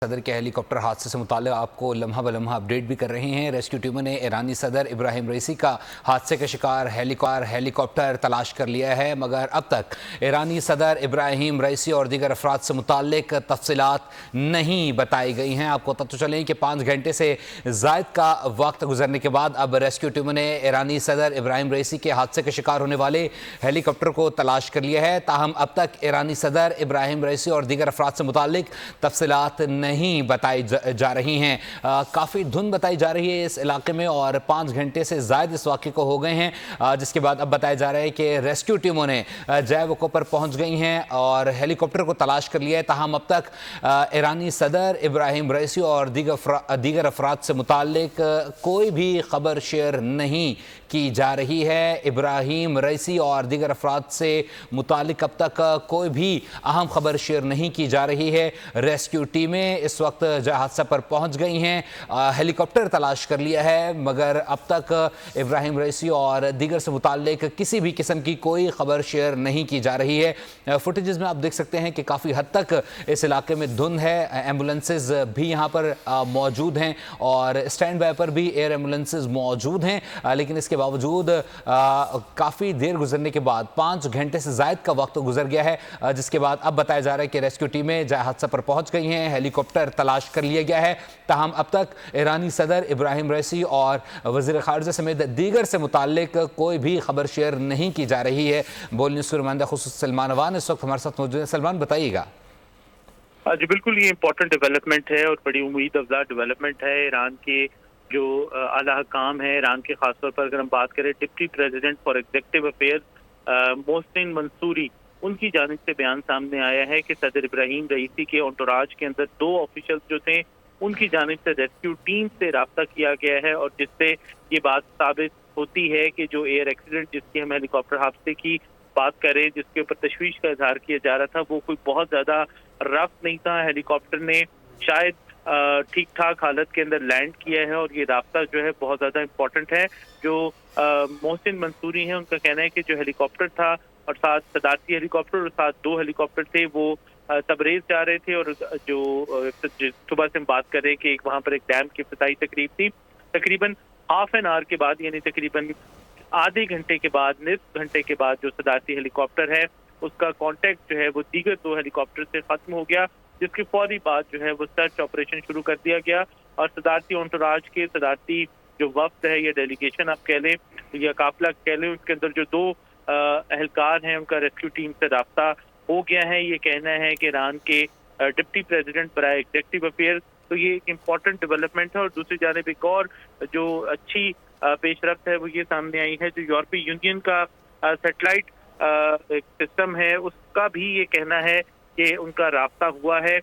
صدر کے ہیلی کاپٹر حادثے سے متعلق آپ کو لمحہ بلمحہ اپڈیٹ بھی کر رہے ہیں۔ ریسکیو ٹیموں نے ایرانی صدر ابراہیم رئیسی کا حادثے کا شکار ہیلی کاپٹر تلاش کر لیا ہے، مگر اب تک ایرانی صدر ابراہیم رئیسی اور دیگر افراد سے متعلق تفصیلات نہیں بتائی گئی ہیں۔ آپ کو پتہ چلیں کہ 5 گھنٹے سے زائد کا وقت گزرنے کے بعد اب ریسکیو ٹیموں نے ایرانی صدر ابراہیم رئیسی کے حادثے کا شکار ہونے والے ہیلی کاپٹر کو تلاش کر لیا ہے، تاہم اب تک ایرانی صدر ابراہیم رئیسی اور دیگر افراد سے متعلق تفصیلات نہیں بتائی جا رہی ہیں۔ کافی دھند بتائی جا رہی ہے اس علاقے میں، اور 5 گھنٹے سے زائد اس واقعے کو ہو گئے ہیں، جس کے بعد اب بتایا جا رہا ہے کہ ریسکیو ٹیموں نے جائے وقوع پر پہنچ گئی ہیں اور ہیلی کاپٹر کو تلاش کر لیا ہے، تاہم اب تک ایرانی صدر ابراہیم رئیسی اور دیگر افراد سے متعلق کوئی بھی خبر شیئر نہیں کی جا رہی ہے۔ ابراہیم رئیسی اور دیگر افراد سے متعلق اب تک کوئی بھی اہم خبر شیئر نہیں کی جا رہی ہے۔ ریسکیو ٹیمیں اس وقت حادثہ پر پہنچ گئی ہیں، ہیلی کاپٹر تلاش کر لیا ہے، مگر اب تک ابراہیم رئیسی اور دیگر سے متعلق کسی بھی قسم کی کوئی خبر شیئر نہیں کی جا رہی ہے۔ فوٹیجز میں آپ دیکھ سکتے ہیں کہ کافی حد تک اس علاقے میں دھند ہے، ایمبولنسز بھی یہاں پر موجود ہیں اور اسٹینڈ بائی پر بھی ایئر ایمبولنسز موجود ہیں، لیکن اس کے باوجود کافی دیر گزرنے کے بعد 5 گھنٹے سے زائد کا وقت گزر گیا ہے، جس کے بعد اب بتایا جا رہا ہے کہ ریسکیو ٹیمیں جائے حادثہ پر پہنچ گئی ہیں، ہیلی کاپٹر تلاش کر لیا گیا ہے، تاہم اب تک ایرانی صدر ابراہیم رئیسی اور وزیر خارجہ سمیت دیگر سے متعلق کوئی بھی خبر شیئر نہیں کی جا رہی ہے۔ بول نیوز کے نمائندہ خصوص سلمان اوان اس وقت ہمارے ساتھ موجود ہیں۔ سلمان، بتائیے گا۔ جی بالکل، یہ امپورٹنٹ ڈیولپمنٹ ہے اور بڑی امید افزا ڈیولپمنٹ ہے۔ ایران کے جو اعلیٰ حکام ہیں ایران کے، خاص طور پر اگر ہم بات کریں deputy president for executive affair Mohsin Mansoori, ان کی جانب سے بیان سامنے آیا ہے کہ صدر ابراہیم رئیسی کے انٹوراج کے اندر 2 آفیشلز جو تھے ان کی جانب سے ریسکیو ٹیم سے رابطہ کیا گیا ہے، اور جس سے یہ بات ثابت ہوتی ہے کہ جو ایئر ایکسیڈنٹ جس کی ہم ہیلی کاپٹر حادثے کی بات کریں، جس کے اوپر تشویش کا اظہار کیا جا رہا تھا، وہ کوئی بہت زیادہ رف نہیں تھا۔ ہیلی کاپٹر نے شاید ٹھیک ٹھاک حالت کے اندر لینڈ کیا ہے، اور یہ رابطہ جو ہے بہت زیادہ امپورٹنٹ ہے۔ جو محسن منصوری ہیں، ان کا کہنا ہے کہ جو ہیلی کاپٹر تھا اور ساتھ صدارتی ہیلی کاپٹر اور ساتھ 2 ہیلی کاپٹر تھے، وہ تبریز جا رہے تھے، اور جو صبح سے ہم بات کر رہے ہیں کہ وہاں پر ایک ڈیم کی افتتاحی تقریب تھی، تقریباً ہاف این آور کے بعد، یعنی تقریباً آدھے گھنٹے کے بعد، نصف گھنٹے کے بعد جو صدارتی ہیلی کاپٹر ہے اس کا کانٹیکٹ جو ہے وہ دیگر 2 ہیلی کاپٹر سے ختم ہو گیا، جس کے فوری بعد جو ہے وہ سرچ آپریشن شروع کر دیا گیا، اور صدارتی انٹوراج کے صدارتی جو وفد ہے یا ڈیلیگیشن آپ کہہ لیں یا قافلہ کہہ لیں، اس کے اندر جو 2 اہلکار ہیں ان کا ریسکیو ٹیم سے رابطہ ہو گیا ہے۔ یہ کہنا ہے کہ ایران کے ڈپٹی پریزیڈنٹ برائے ایگزیکٹو افیئر، تو یہ ایک امپورٹنٹ ڈیولپمنٹ ہے۔ اور دوسری جانب ایک اور جو اچھی پیش رفت ہے وہ یہ سامنے آئی ہے، جو یورپی یونین کا سیٹلائٹ سسٹم ہے اس کا بھی یہ کہنا ہے کہ ان کا رابطہ ہوا ہے۔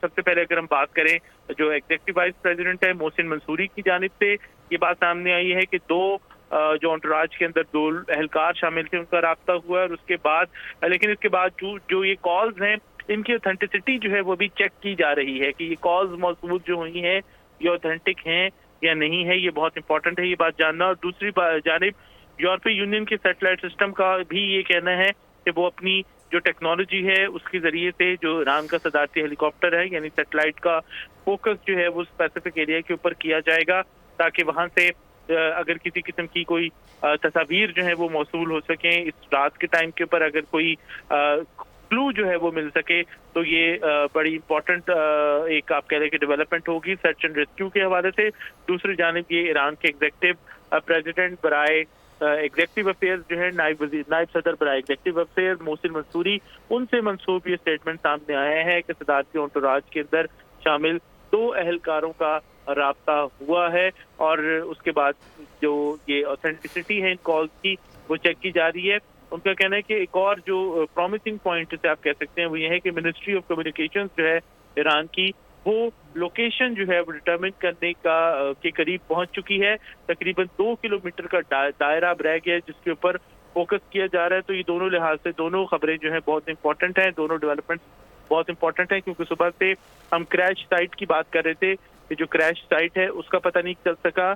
سب سے پہلے اگر ہم بات کریں جو ایگزیکٹو وائس پریزیڈنٹ ہے محسن منصوری کی جانب سے یہ بات سامنے آئی ہے کہ 2 جو انٹوراج کے اندر 2 اہلکار شامل تھے ان کا رابطہ ہوا ہے، اور اس کے بعد لیکن اس کے بعد جو یہ کالز ہیں ان کی اوتھینٹسٹی جو ہے وہ بھی چیک کی جا رہی ہے کہ یہ کالز موصول جو ہوئی ہیں یہ اوتھینٹک ہیں یا نہیں ہے۔ یہ بہت امپورٹنٹ ہے یہ بات جاننا۔ اور دوسری جانب یورپی یونین کے سیٹلائٹ سسٹم کا بھی یہ کہنا ہے کہ وہ اپنی جو ٹیکنالوجی ہے اس کے ذریعے سے جو ایران کا صدارتی ہیلی کاپٹر ہے، یعنی سیٹلائٹ کا فوکس جو ہے وہ اسپیسیفک ایریا کے اوپر کیا جائے گا، تاکہ وہاں سے اگر کسی قسم کی کوئی تصاویر جو ہے وہ موصول ہو سکیں اس رات کے ٹائم کے اوپر، اگر کوئی کلو جو ہے وہ مل سکے، تو یہ بڑی امپورٹنٹ ایک آپ کہہ لیں کہ ڈیولپمنٹ ہوگی سرچ اینڈ ریسکیو کے حوالے سے۔ دوسری جانب یہ ایران کے ایگزیکٹو پریزیڈنٹ برائے ایگزیکٹو افیئر جو ہے نائب صدر برائے ایگزیکٹو افیئر محسن منصوری، ان سے منسوب یہ اسٹیٹمنٹ سامنے آیا ہے کہ صدارتی انٹوراج کے اندر شامل 2 اہلکاروں کا رابطہ ہوا ہے، اور اس کے بعد جو یہ اوتھینٹسٹی ہے ان کالز کی وہ چیک کی جا رہی ہے۔ ان کا کہنا ہے کہ ایک اور جو پرومسنگ پوائنٹ سے آپ کہہ سکتے ہیں وہ یہ ہے کہ منسٹری آف کمیونیکیشنز جو ہے ایران کی، وہ لوکیشن جو ہے وہ ڈٹرمن کرنے کے قریب پہنچ چکی ہے۔ تقریباً 2 کلومیٹر کا دائرہ اب رہ گیا ہے جس کے اوپر فوکس کیا جا رہا ہے۔ تو یہ دونوں لحاظ سے دونوں خبریں جو ہیں بہت امپورٹنٹ ہیں، دونوں ڈیولپمنٹ بہت امپورٹنٹ ہیں، کیونکہ صبح سے ہم کریش سائٹ کی بات کر رہے تھے کہ جو کریش سائٹ ہے اس کا پتہ نہیں چل سکا،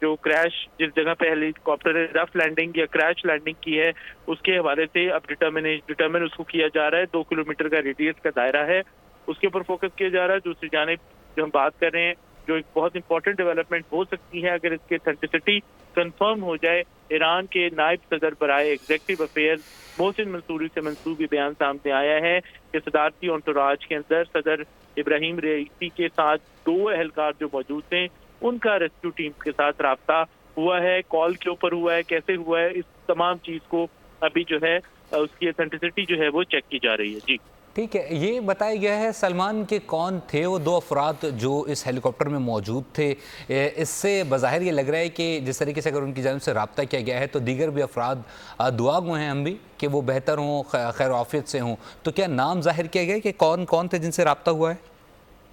جو کریش جس جگہ پہ ہیلی کاپٹر نے رف لینڈنگ یا کریش لینڈنگ کی ہے اس کے حوالے سے اب ڈٹرمن اس کو کیا جا رہا ہے۔ 2 کلومیٹر کا ریڈیس کا دائرہ ہے، اس کے اوپر فوکس کیا جا رہا ہے. دوسری جانب جو ہم بات کر رہے ہیں جو ایک بہت امپورٹنٹ ڈیولپمنٹ ہو سکتی ہے اگر اس کی اتھینٹسٹی کنفرم ہو جائے. ایران کے نائب صدر برائے ایگزیکٹو افیئر محسن منصوری سے منسوب یہ بیان سامنے آیا ہے کہ صدارتی انٹوراج کے اندر صدر ابراہیم رئیسی کے ساتھ 2 اہلکار جو موجود تھے ان کا ریسکیو ٹیم کے ساتھ رابطہ ہوا ہے. کال کے اوپر ہوا ہے, کیسے ہوا ہے, اس تمام چیز کو ابھی جو ہے اس کی اتھینٹسٹی جو ہے وہ چیک کی جا رہی ہے. جی ٹھیک ہے. یہ بتایا گیا ہے سلمان کے کون تھے وہ 2 افراد جو اس ہیلی کاپٹر میں موجود تھے؟ اس سے بظاہر یہ لگ رہا ہے کہ جس طریقے سے اگر ان کی جانب سے رابطہ کیا گیا ہے تو دیگر بھی افراد دعا گو ہیں ہم بھی کہ وہ بہتر ہوں, خیر و عافیت سے ہوں. تو کیا نام ظاہر کیا گیا کہ کون کون تھے جن سے رابطہ ہوا ہے؟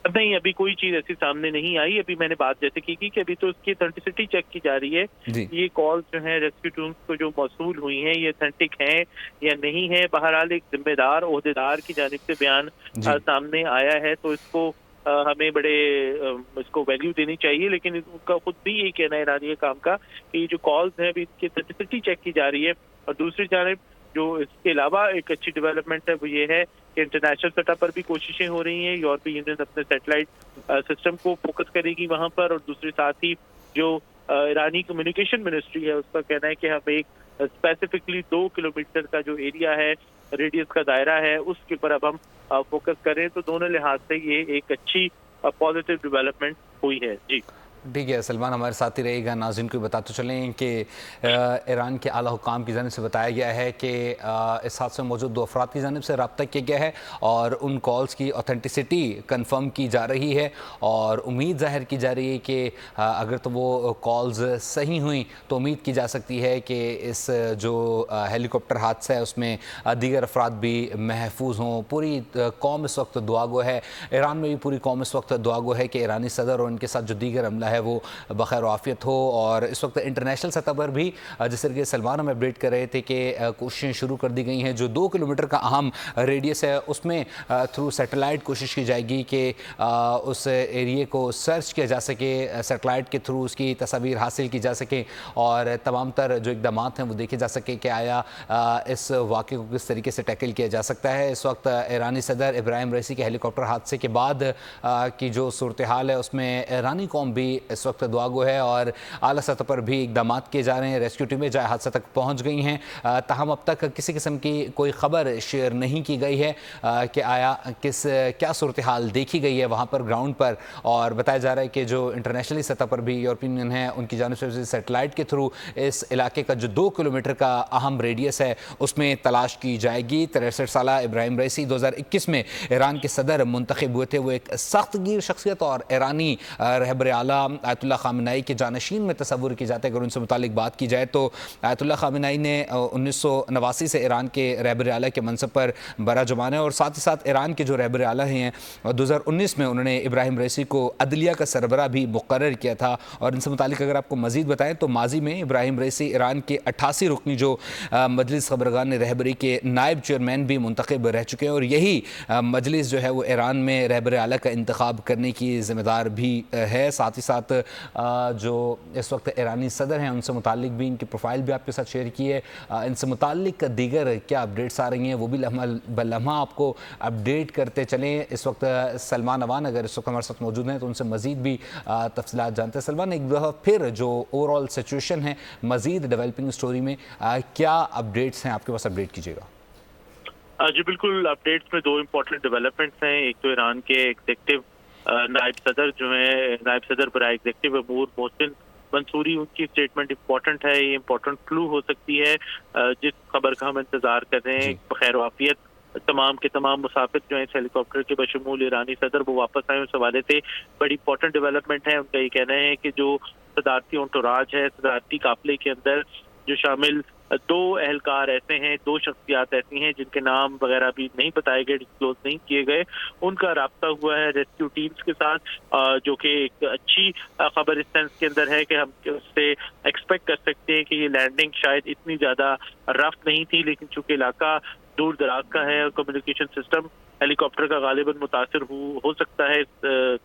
نہیں, ابھی کوئی چیز ایسی سامنے نہیں آئی. ابھی میں نے بات جیسے کی کہ ابھی تو اس کی اتھینٹسٹی چیک کی جا رہی ہے. جی یہ کال جو ہیں ریسکیو ٹیمز کو جو موصول ہوئی ہیں یہ اتھینٹک ہیں یا نہیں ہے. بہرحال ایک ذمہ دار عہدیدار کی جانب سے بیان جی سامنے آیا ہے تو اس کو ہمیں بڑے اس کو ویلیو دینی چاہیے. لیکن ان کا خود بھی یہی کہنا ہے ایرانی کام کا کہ یہ جو کالز ہیں ابھی اس کی اتھینٹسٹی چیک کی جا رہی ہے. اور دوسری جانب جو اس کے علاوہ ایک اچھی ڈیولپمنٹ ہے وہ یہ ہے کہ انٹرنیشنل سطح پر بھی کوششیں ہو رہی ہیں. یورپی یونین اپنے سیٹلائٹ سسٹم کو فوکس کرے گی وہاں پر, اور دوسری ساتھ ہی جو ایرانی کمیونیکیشن منسٹری ہے اس کا کہنا ہے کہ ہم ایک اسپیسیفکلی 2 کلومیٹر کا جو ایریا ہے, ریڈیس کا دائرہ ہے, اس کے اوپر اب ہم فوکس کریں. تو دونوں لحاظ سے یہ ایک اچھی پازیٹیو ڈیولپمنٹ ہوئی ہے. جی ٹھیک ہے. سلمان ہمارے ساتھ ہی رہے گا. ناظرین کو بتاتے چلیں کہ ایران کے اعلیٰ حکام کی جانب سے بتایا گیا ہے کہ اس حادثے میں موجود 2 افراد کی جانب سے رابطہ کیا گیا ہے اور ان کالز کی اوتھینٹسٹی کنفرم کی جا رہی ہے اور امید ظاہر کی جا رہی ہے کہ اگر تو وہ کالز صحیح ہوئیں تو امید کی جا سکتی ہے کہ اس جو ہیلی کاپٹر حادثہ ہے اس میں دیگر افراد بھی محفوظ ہوں. پوری قوم اس وقت دعا گو ہے. ایران میں بھی پوری قوم اس وقت دعا گو ہے کہ ایرانی صدر اور ان کے ساتھ جو دیگر عملہ ہے وہ بخیر و عافیت ہو. اور اس وقت انٹرنیشنل سطح پر بھی جس طریقے سلمان ہم اپڈیٹ کر رہے تھے کہ کوششیں شروع کر دی گئی ہیں. جو 2 کلومیٹر کا اہم ریڈیس ہے اس میں تھرو سیٹلائٹ کوشش کی جائے گی کہ اس ایریے کو سرچ کیا جا سکے, سیٹلائٹ کے تھرو اس کی تصاویر حاصل کی جا سکیں اور تمام تر جو اقدامات ہیں وہ دیکھے جا سکے کہ آیا اس واقعے کو کس طریقے سے ٹیکل کیا جا سکتا ہے. اس وقت ایرانی صدر ابراہیم رئیسی کے ہیلی کاپٹر حادثے کے بعد کی جو صورتحال ہے اس میں ایرانی قوم بھی اس وقت دعا گو ہے اور اعلیٰ سطح پر بھی اقدامات کیے جا رہے ہیں. ریسکیو ٹیمیں جائے حادثہ تک پہنچ گئی ہیں. تاہم اب تک کسی قسم کی کوئی خبر شیئر نہیں کی گئی ہے کہ آیا کیا صورتحال دیکھی گئی ہے وہاں پر گراؤنڈ پر. اور بتایا جا رہا ہے کہ جو انٹرنیشنلی سطح پر بھی یورپی یونین ہے ان کی جانب سے سیٹلائٹ کے تھرو اس علاقے کا جو 2 کلومیٹر کا اہم ریڈیس ہے اس میں تلاش کی جائے گی. 63 سالہ ابراہیم رئیسی 2021 میں ایران کے صدر منتخب ہوئے تھے. وہ ایک سخت گیر شخصیت اور ایرانی رہبر اعلیٰ آیت اللہ خامنائی کے جانشین میں تصور کی جاتا ہے. اگر ان سے متعلق بات کی جائے تو آیت اللہ خامنائی نے 1989 سے ایران کے رہبر اعلیٰ کے منصب پر براجمان ہے اور ساتھ ہی ساتھ ایران کے جو رہبر اعلیٰ ہیں 2019 میں انہوں نے ابراہیم رئیسی کو عدلیہ کا سربراہ بھی مقرر کیا تھا. اور ان سے متعلق اگر آپ کو مزید بتائیں تو ماضی میں ابراہیم رئیسی ایران کے 88 رکنی جو مجلس خبرگان رہبری کے نائب چیئرمین بھی منتخب رہ چکے ہیں اور یہی مجلس جو ہے وہ ایران میں رہبر اعلیٰ کا انتخاب کرنے کی ذمہ دار بھی ہے. ساتھ ہی ساتھ جو اس وقت ایرانی صدر ہیں ان سے متعلق بھی ان کی پروفائل بھی آپ کے ساتھ شیئر کی ہے. ان سے متعلق دیگر کیا اپڈیٹس آ رہی ہیں وہ بھی لمحہ بلمحہ آپ کو اپڈیٹ کرتے چلیں. اس وقت سلمان اوان اگر اس وقت ہمارے ساتھ موجود ہیں تو ان سے مزید بھی تفصیلات جانتے ہیں. سلمان, ایک دفعہ پھر جو اوور آل سچویشن ہے مزید ڈیولپنگ سٹوری میں کیا اپڈیٹس ہیں آپ کے پاس, اپڈیٹ کیجیے گا. جی بالکل, اپڈیٹس میں 2 امپورٹنٹ ڈیولپمنٹس ہیں. ایک تو ایران کے ایگزیکٹو نائب صدر جو ہیں نائب صدر برائے ایگزیکٹو امور محسن منصوری, ان کی اسٹیٹمنٹ امپورٹنٹ ہے. یہ امپورٹنٹ کلو ہو سکتی ہے جس خبر کا ہم انتظار کر رہے ہیں. جی. بخیر و عافیت تمام کے تمام مسافر جو ہیں اس ہیلی کاپٹر کے بشمول ایرانی صدر وہ واپس آئے. اس حوالے سے بڑی امپورٹنٹ ڈیولپمنٹ ہے. ان کا یہ کہنا ہے کہ جو صدارتی انٹوراج ہے, صدارتی قافلے کے اندر جو شامل 2 اہلکار ایسے ہیں, 2 شخصیات ایسی ہیں جن کے نام وغیرہ بھی نہیں بتائے گئے, ڈسکلوز نہیں کیے گئے, ان کا رابطہ ہوا ہے ریسکیو ٹیمز کے ساتھ, جو کہ ایک اچھی خبر اس سینس کے اندر ہے کہ ہم اس سے ایکسپیکٹ کر سکتے ہیں کہ یہ لینڈنگ شاید اتنی زیادہ رف نہیں تھی, لیکن چونکہ علاقہ دور دراز کا ہے اور کمیونیکیشن سسٹم ہیلی کاپٹر کا غالباً متاثر ہو سکتا ہے اس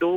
2